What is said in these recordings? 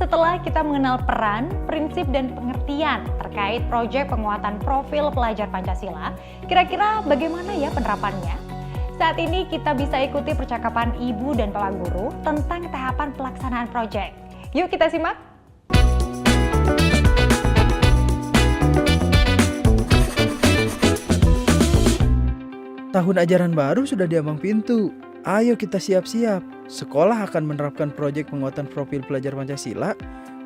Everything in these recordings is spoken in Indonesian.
Setelah kita mengenal peran, prinsip, dan pengertian terkait proyek penguatan profil pelajar Pancasila, kira-kira bagaimana ya penerapannya? Saat ini kita bisa ikuti percakapan ibu dan bapak guru tentang tahapan pelaksanaan proyek. Yuk kita simak! Tahun ajaran baru sudah di ambang pintu. Ayo kita siap-siap. Sekolah akan menerapkan proyek penguatan profil pelajar Pancasila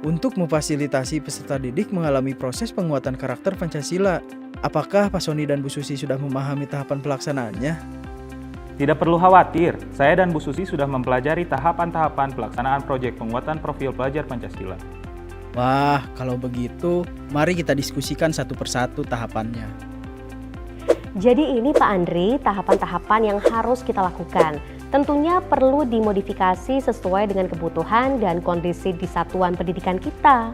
untuk memfasilitasi peserta didik mengalami proses penguatan karakter Pancasila. Apakah Pak Sony dan Bu Susi sudah memahami tahapan pelaksanaannya? Tidak perlu khawatir, saya dan Bu Susi sudah mempelajari tahapan-tahapan pelaksanaan proyek penguatan profil pelajar Pancasila. Wah, kalau begitu, mari kita diskusikan satu persatu tahapannya. Jadi ini Pak Andri, tahapan-tahapan yang harus kita lakukan. Tentunya perlu dimodifikasi sesuai dengan kebutuhan dan kondisi di satuan pendidikan kita.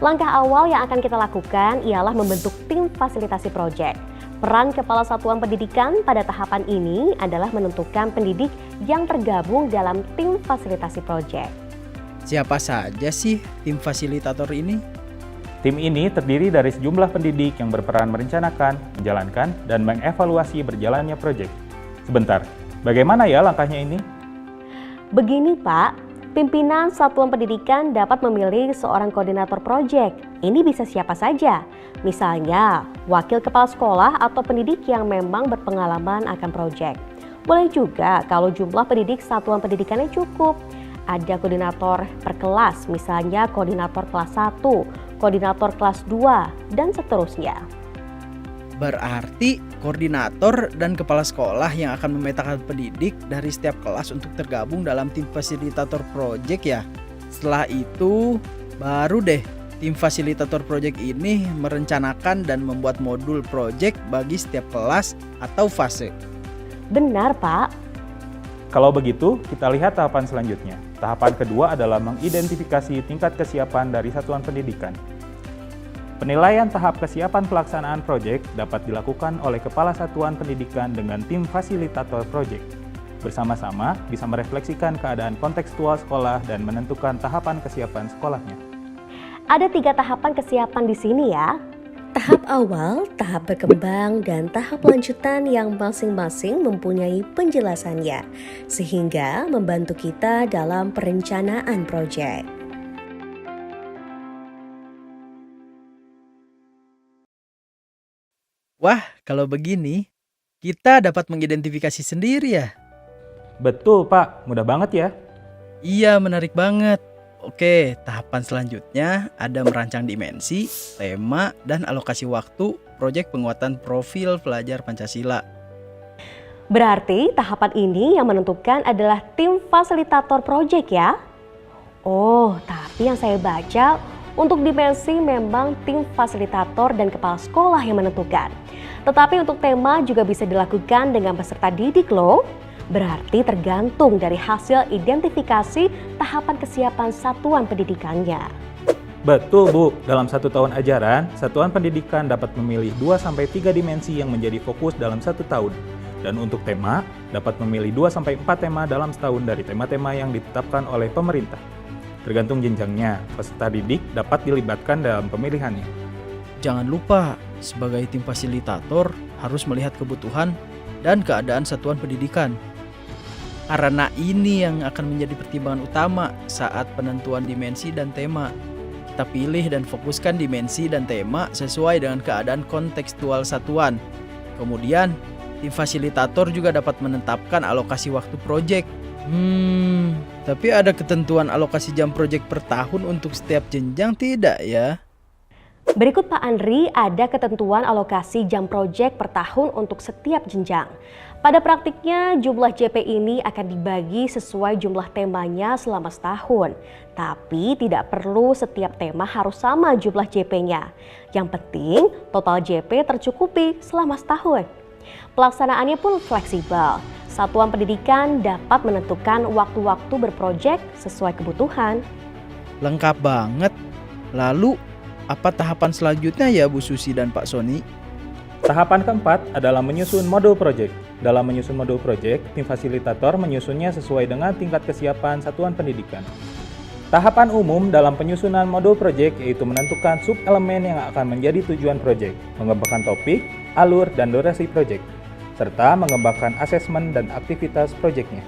Langkah awal yang akan kita lakukan ialah membentuk tim fasilitasi proyek. Peran Kepala Satuan Pendidikan pada tahapan ini adalah menentukan pendidik yang tergabung dalam tim fasilitasi proyek. Siapa saja sih tim fasilitator ini? Tim ini terdiri dari sejumlah pendidik yang berperan merencanakan, menjalankan, dan mengevaluasi berjalannya proyek. Sebentar, bagaimana ya langkahnya ini? Begini Pak, pimpinan satuan pendidikan dapat memilih seorang koordinator proyek. Ini bisa siapa saja, misalnya wakil kepala sekolah atau pendidik yang memang berpengalaman akan proyek. Boleh juga kalau jumlah pendidik satuan pendidikannya cukup. Ada koordinator per kelas, misalnya koordinator kelas 1, koordinator kelas 2, dan seterusnya. Berarti koordinator dan kepala sekolah yang akan memetakan pendidik dari setiap kelas untuk tergabung dalam tim fasilitator proyek ya. Setelah itu baru deh tim fasilitator proyek ini merencanakan dan membuat modul proyek bagi setiap kelas atau fase. Benar Pak. Kalau begitu, kita lihat tahapan selanjutnya. Tahapan kedua adalah mengidentifikasi tingkat kesiapan dari satuan pendidikan. Penilaian tahap kesiapan pelaksanaan proyek dapat dilakukan oleh Kepala Satuan Pendidikan dengan tim fasilitator proyek. Bersama-sama bisa merefleksikan keadaan kontekstual sekolah dan menentukan tahapan kesiapan sekolahnya. Ada 3 tahapan kesiapan di sini ya. Tahap awal, tahap berkembang, dan tahap lanjutan yang masing-masing mempunyai penjelasannya, sehingga membantu kita dalam perencanaan proyek. Wah, kalau begini, kita dapat mengidentifikasi sendiri ya? Betul Pak, mudah banget ya. Iya, menarik banget. Oke, tahapan selanjutnya ada merancang dimensi, tema, dan alokasi waktu proyek penguatan profil pelajar Pancasila. Berarti tahapan ini yang menentukan adalah tim fasilitator proyek ya? Oh, tapi yang saya baca untuk dimensi memang tim fasilitator dan kepala sekolah yang menentukan. Tetapi untuk tema juga bisa dilakukan dengan peserta didik loh. Berarti tergantung dari hasil identifikasi tahapan kesiapan satuan pendidikannya. Betul Bu, dalam 1 tahun ajaran, satuan pendidikan dapat memilih 2-3 dimensi yang menjadi fokus dalam 1 tahun. Dan untuk tema, dapat memilih 2-4 tema dalam setahun dari tema-tema yang ditetapkan oleh pemerintah. Tergantung jenjangnya, peserta didik dapat dilibatkan dalam pemilihannya. Jangan lupa, sebagai tim fasilitator harus melihat kebutuhan dan keadaan satuan pendidikan. Karena ini yang akan menjadi pertimbangan utama saat penentuan dimensi dan tema. Kita pilih dan fokuskan dimensi dan tema sesuai dengan keadaan kontekstual satuan. Kemudian, tim fasilitator juga dapat menetapkan alokasi waktu proyek. Tapi ada ketentuan alokasi jam proyek per tahun untuk setiap jenjang tidak ya? Berikut Pak Andri, ada ketentuan alokasi jam proyek per tahun untuk setiap jenjang. Pada praktiknya, jumlah JP ini akan dibagi sesuai jumlah temanya selama setahun. Tapi tidak perlu setiap tema harus sama jumlah JP-nya. Yang penting, total JP tercukupi selama setahun. Pelaksanaannya pun fleksibel. Satuan pendidikan dapat menentukan waktu-waktu berproyek sesuai kebutuhan. Lengkap banget. Lalu, apa tahapan selanjutnya ya Bu Susi dan Pak Sony? Tahapan keempat adalah menyusun modul proyek. Dalam menyusun modul proyek, tim fasilitator menyusunnya sesuai dengan tingkat kesiapan satuan pendidikan. Tahapan umum dalam penyusunan modul proyek yaitu menentukan sub-elemen yang akan menjadi tujuan proyek, mengembangkan topik, alur, dan durasi proyek, serta mengembangkan asesmen dan aktivitas proyeknya.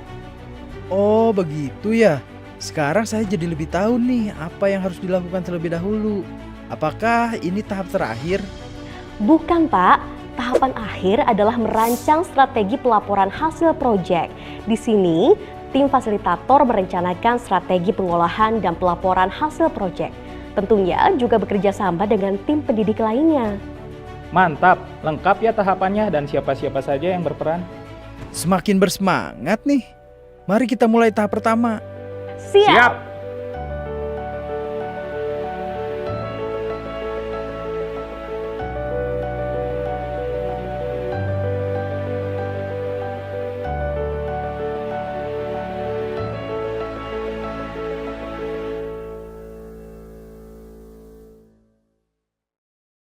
Oh begitu ya. Sekarang saya jadi lebih tahu nih apa yang harus dilakukan terlebih dahulu. Apakah ini tahap terakhir? Bukan Pak, tahapan akhir adalah merancang strategi pelaporan hasil proyek. Di sini, tim fasilitator merencanakan strategi pengolahan dan pelaporan hasil proyek. Tentunya juga bekerja sama dengan tim pendidik lainnya. Mantap, lengkap ya tahapannya dan siapa-siapa saja yang berperan. Semakin bersemangat nih. Mari kita mulai tahap pertama. Siap!